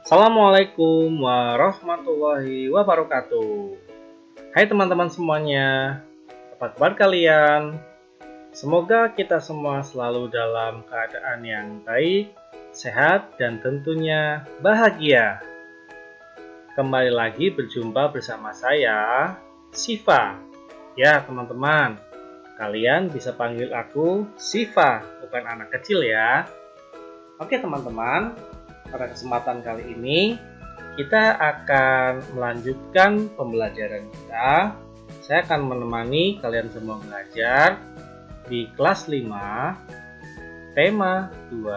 Assalamualaikum warahmatullahi wabarakatuh. Hai teman-teman semuanya, apa kabar kalian? Semoga kita semua selalu dalam keadaan yang baik, sehat, dan tentunya bahagia. Kembali lagi berjumpa bersama saya, Siva. Ya teman-teman, kalian bisa panggil aku Siva, bukan anak kecil ya. Oke teman-teman, pada kesempatan kali ini kita akan melanjutkan pembelajaran kita. Saya akan menemani kalian semua belajar di kelas 5, tema 2,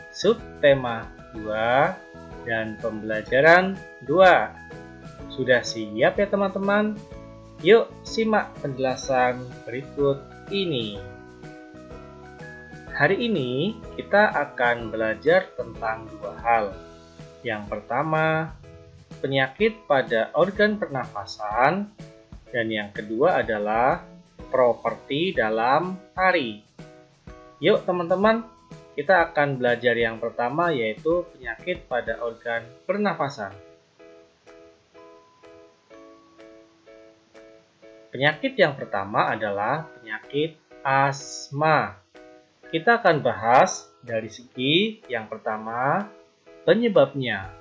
subtema 2, dan pembelajaran 2. Sudah siap ya teman-teman? Yuk simak penjelasan berikut ini. Hari ini kita akan belajar tentang dua hal. Yang pertama, penyakit pada organ pernafasan, dan yang kedua adalah properti dalam tari. Yuk teman-teman, kita akan belajar yang pertama yaitu penyakit pada organ pernafasan. Penyakit yang pertama adalah penyakit asma. Kita akan bahas dari segi yang pertama, penyebabnya.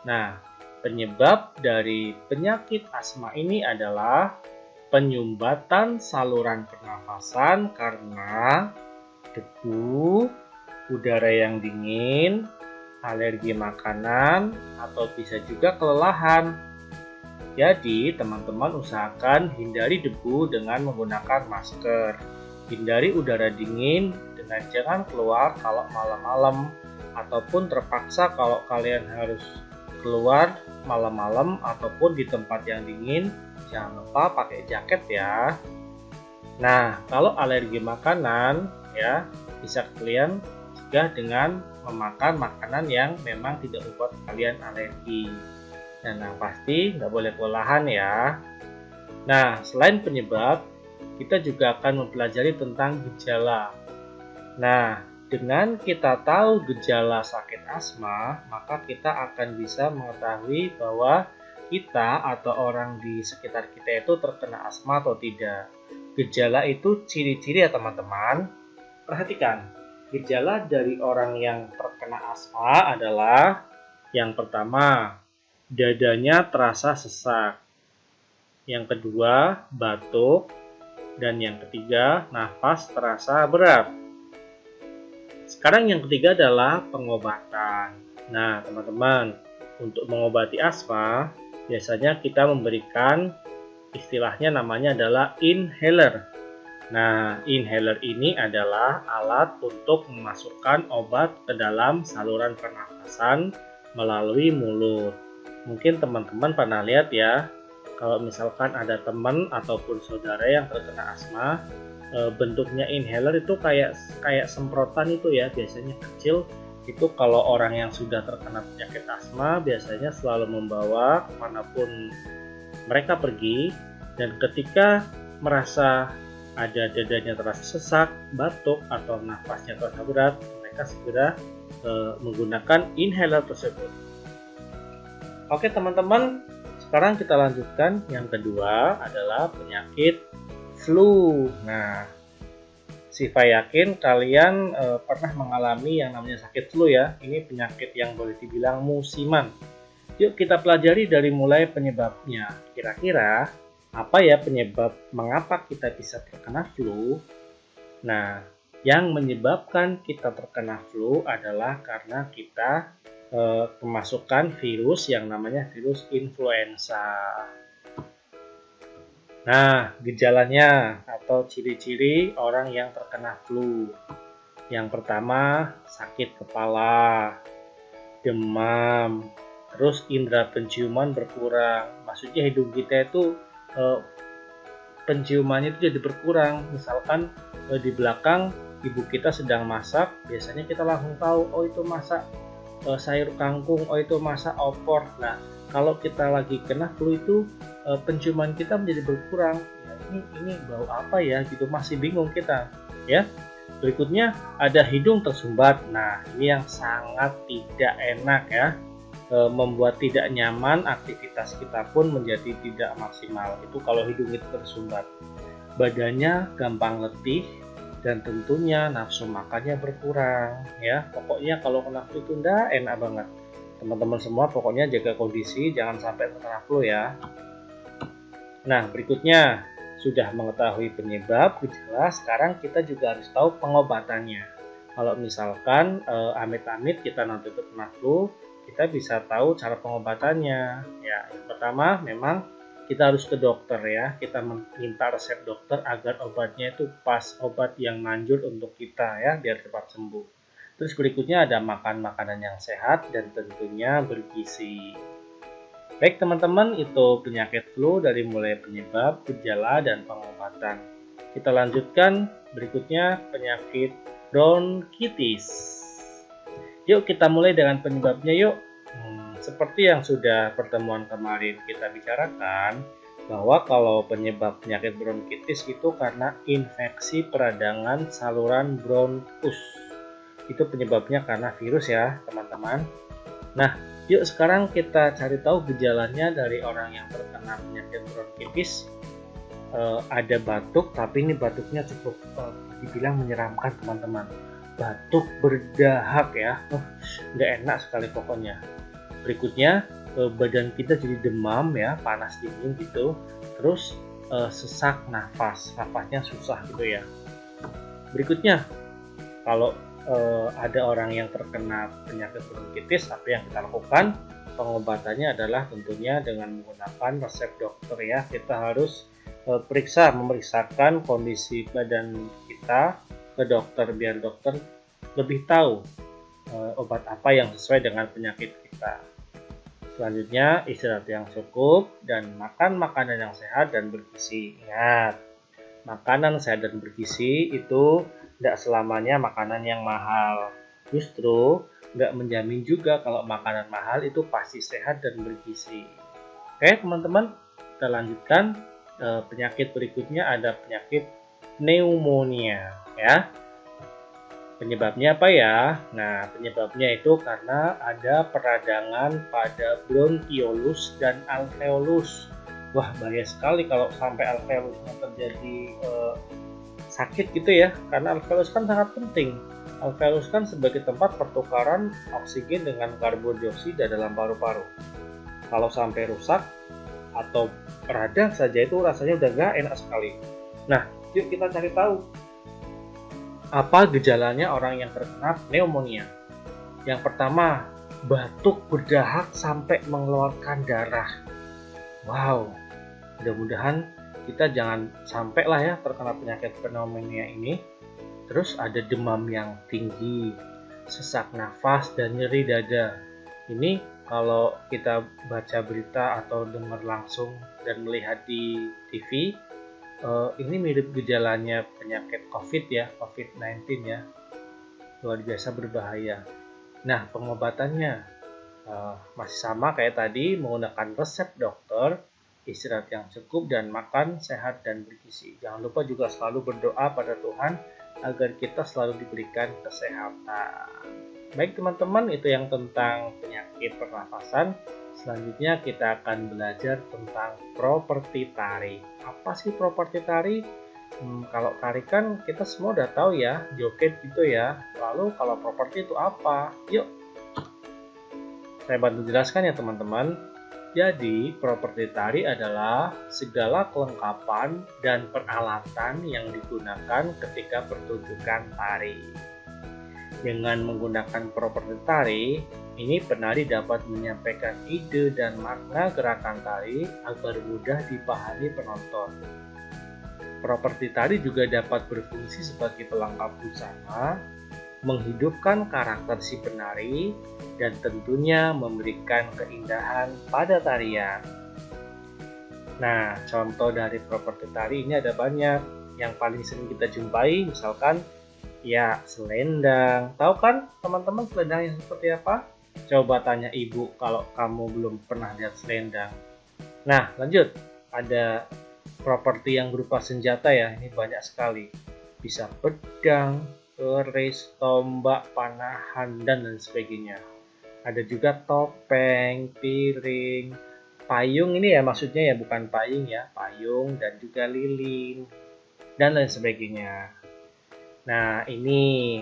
Nah, penyebab dari penyakit asma ini adalah penyumbatan saluran pernafasan karena debu, udara yang dingin, alergi makanan, atau bisa juga kelelahan. Jadi, teman-teman usahakan hindari debu dengan menggunakan masker. Hindari udara dingin dengan jangan keluar kalau malam-malam, ataupun terpaksa kalau kalian harus keluar malam-malam ataupun di tempat yang dingin, jangan lupa pakai jaket ya. Nah, kalau alergi makanan ya bisa kalian cegah dengan memakan makanan yang memang tidak membuat kalian alergi. Dan yang pasti nggak boleh kelelahan ya. Nah, selain penyebab, kita juga akan mempelajari tentang gejala. Nah, dengan kita tahu gejala sakit asma, maka kita akan bisa mengetahui bahwa kita atau orang di sekitar kita itu terkena asma atau tidak. Gejala itu ciri-ciri ya teman-teman. Perhatikan, gejala dari orang yang terkena asma adalah yang pertama, dadanya terasa sesak. Yang kedua, batuk. Dan yang ketiga, nafas terasa berat. Sekarang yang ketiga adalah pengobatan. Nah, teman-teman, untuk mengobati asma, biasanya kita memberikan istilahnya namanya adalah inhaler. Nah, inhaler ini adalah alat untuk memasukkan obat ke dalam saluran pernafasan melalui mulut. Mungkin teman-teman pernah lihat ya, kalau misalkan ada teman ataupun saudara yang terkena asma, bentuknya inhaler itu kayak semprotan itu ya, biasanya kecil. Itu kalau orang yang sudah terkena penyakit asma biasanya selalu membawa kemanapun mereka pergi, dan ketika merasa ada dadanya terasa sesak, batuk, atau nafasnya terasa berat, mereka segera menggunakan inhaler tersebut. Oke teman-teman, sekarang kita lanjutkan. Yang kedua adalah penyakit flu. Nah, Siva yakin kalian pernah mengalami yang namanya sakit flu ya. Ini penyakit yang boleh dibilang musiman. Yuk kita pelajari dari mulai penyebabnya. Kira-kira apa ya penyebab mengapa kita bisa terkena flu? Nah, yang menyebabkan kita terkena flu adalah karena kita kemasukan virus yang namanya virus influenza. Nah, gejalanya atau ciri-ciri orang yang terkena flu. Yang pertama, sakit kepala, demam, terus indera penciuman berkurang. Maksudnya hidung kita itu penciumannya itu jadi berkurang. Misalkan di belakang ibu kita sedang masak, biasanya kita langsung tahu, oh itu masak sayur kangkung, oh itu masak opor. Nah, kalau kita lagi kena flu itu penciuman kita menjadi berkurang. Ya, ini bau apa ya gitu, masih bingung kita ya. Berikutnya ada hidung tersumbat. Nah, ini yang sangat tidak enak ya. Membuat tidak nyaman, aktivitas kita pun menjadi tidak maksimal. Itu kalau hidung itu tersumbat. Badannya gampang letih dan tentunya nafsu makannya berkurang ya. Pokoknya kalau kena flu itu enak banget. Teman-teman semua pokoknya jaga kondisi, jangan sampai terkena flu ya. Nah, berikutnya sudah mengetahui penyebab gejala, sekarang kita juga harus tahu pengobatannya. Kalau misalkan amit-amit kita nanti terkena flu, kita bisa tahu cara pengobatannya. Ya, yang pertama memang kita harus ke dokter ya. Kita minta resep dokter agar obatnya itu pas, obat yang manjur untuk kita ya, biar cepat sembuh. Terus berikutnya ada makan makanan yang sehat dan tentunya bergizi. Baik teman-teman, itu penyakit flu dari mulai penyebab, gejala, dan pengobatan. Kita lanjutkan berikutnya penyakit bronkitis. Yuk kita mulai dengan penyebabnya yuk. Seperti yang sudah pertemuan kemarin kita bicarakan, bahwa kalau penyebab penyakit bronkitis itu karena infeksi peradangan saluran bronkus. Itu penyebabnya karena virus ya teman-teman. Nah, yuk sekarang kita cari tahu gejalanya dari orang yang terkena penyakit bronkitis. Ada batuk, tapi ini batuknya cukup dibilang menyeramkan teman-teman. Batuk berdahak ya, nggak enak sekali pokoknya. Berikutnya badan kita jadi demam ya, panas dingin gitu. Terus sesak nafasnya susah gitu ya. Berikutnya kalau ada orang yang terkena penyakit bronkitis, apa yang kita lakukan? Pengobatannya adalah tentunya dengan menggunakan resep dokter ya. Kita harus memeriksakan kondisi badan kita ke dokter biar dokter lebih tahu obat apa yang sesuai dengan penyakit kita. Selanjutnya istirahat yang cukup dan makan makanan yang sehat dan bergizi. Ingat, makanan sehat dan bergizi itu tidak selamanya makanan yang mahal. Justru nggak menjamin juga kalau makanan mahal itu pasti sehat dan bergizi. Oke teman-teman, kita lanjutkan. Penyakit berikutnya ada penyakit pneumonia ya. Penyebabnya apa ya? Nah, penyebabnya itu karena ada peradangan pada bronkiolus dan alveolus. Wah, bahaya sekali kalau sampai alveolusnya terjadi sakit gitu ya, karena alveolus kan sangat penting. Alveolus kan sebagai tempat pertukaran oksigen dengan karbon dioksida dalam paru-paru. Kalau sampai rusak atau radang saja itu rasanya udah gak enak sekali. Nah, yuk kita cari tahu apa gejalanya orang yang terkena pneumonia. Yang pertama, batuk berdahak sampai mengeluarkan darah. Wow, mudah-mudahan kita jangan sampai lah ya terkena penyakit pneumonia ini. Terus ada demam yang tinggi, sesak nafas, dan nyeri dada. Ini kalau kita baca berita atau dengar langsung dan melihat di TV, ini mirip gejalanya penyakit COVID ya, COVID-19 ya. Luar biasa berbahaya. Nah, pengobatannya masih sama kayak tadi, menggunakan resep dokter, istirahat yang cukup, dan makan sehat dan bergizi. Jangan lupa juga selalu berdoa pada Tuhan agar kita selalu diberikan kesehatan. Baik teman-teman, itu yang tentang penyakit pernafasan. Selanjutnya kita akan belajar tentang properti tari. Apa sih properti tari? Kalau tari kan kita semua udah tahu ya, joget gitu ya. Lalu kalau properti itu apa? Yuk, saya bantu jelaskan ya teman-teman. Jadi, properti tari adalah segala kelengkapan dan peralatan yang digunakan ketika pertunjukan tari. Dengan menggunakan properti tari, ini penari dapat menyampaikan ide dan makna gerakan tari agar mudah dipahami penonton. Properti tari juga dapat berfungsi sebagai pelengkap busana, menghidupkan karakter si penari, dan tentunya memberikan keindahan pada tarian. Nah, contoh dari properti tari ini ada banyak. Yang paling sering kita jumpai misalkan ya selendang. Tahu kan teman-teman selendang yang seperti apa? Coba tanya ibu kalau kamu belum pernah lihat selendang. Nah, lanjut. Ada properti yang berupa senjata ya, ini banyak sekali. Bisa pedang, keris, tombak, panahan, dan lain sebagainya. Ada juga topeng, piring, payung ini ya maksudnya ya, bukan payung ya, payung dan juga lilin, dan lain sebagainya. Nah, ini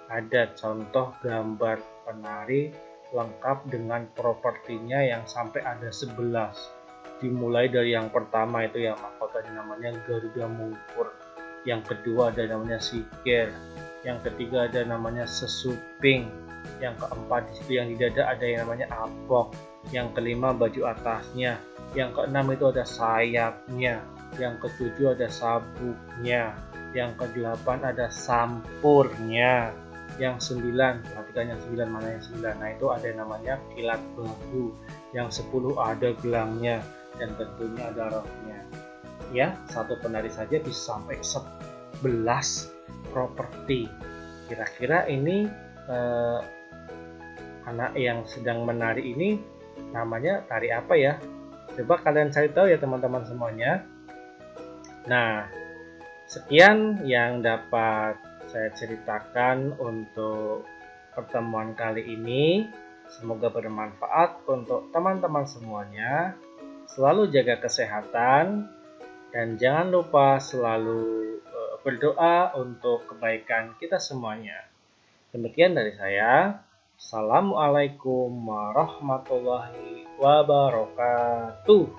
ada contoh gambar penari lengkap dengan propertinya yang sampai ada 11. Dimulai dari yang pertama itu yang mahkotanya namanya Garuda Mungkur. Yang kedua ada namanya Sikir. Yang ketiga ada namanya Sesuping. Yang keempat di situ yang di dada ada yang namanya Apok. Yang kelima baju atasnya. Yang keenam itu ada sayapnya. Yang ketujuh ada sabuknya. Yang kedelapan ada sampurnya. Yang 9, perhatikan yang 9, mana yang 9? Nah, itu ada yang namanya kilat bahu. Yang 10 ada gelangnya, dan tentunya ada rohnya. Ya, satu penari saja bisa sampai 11 properti. Kira-kira ini anak yang sedang menari ini namanya tari apa ya? Coba kalian cari tahu ya teman-teman semuanya. Nah, sekian yang dapat saya ceritakan untuk pertemuan kali ini. Semoga bermanfaat untuk teman-teman semuanya. Selalu jaga kesehatan dan jangan lupa selalu berdoa untuk kebaikan kita semuanya. Demikian dari saya. Assalamualaikum warahmatullahi wabarakatuh.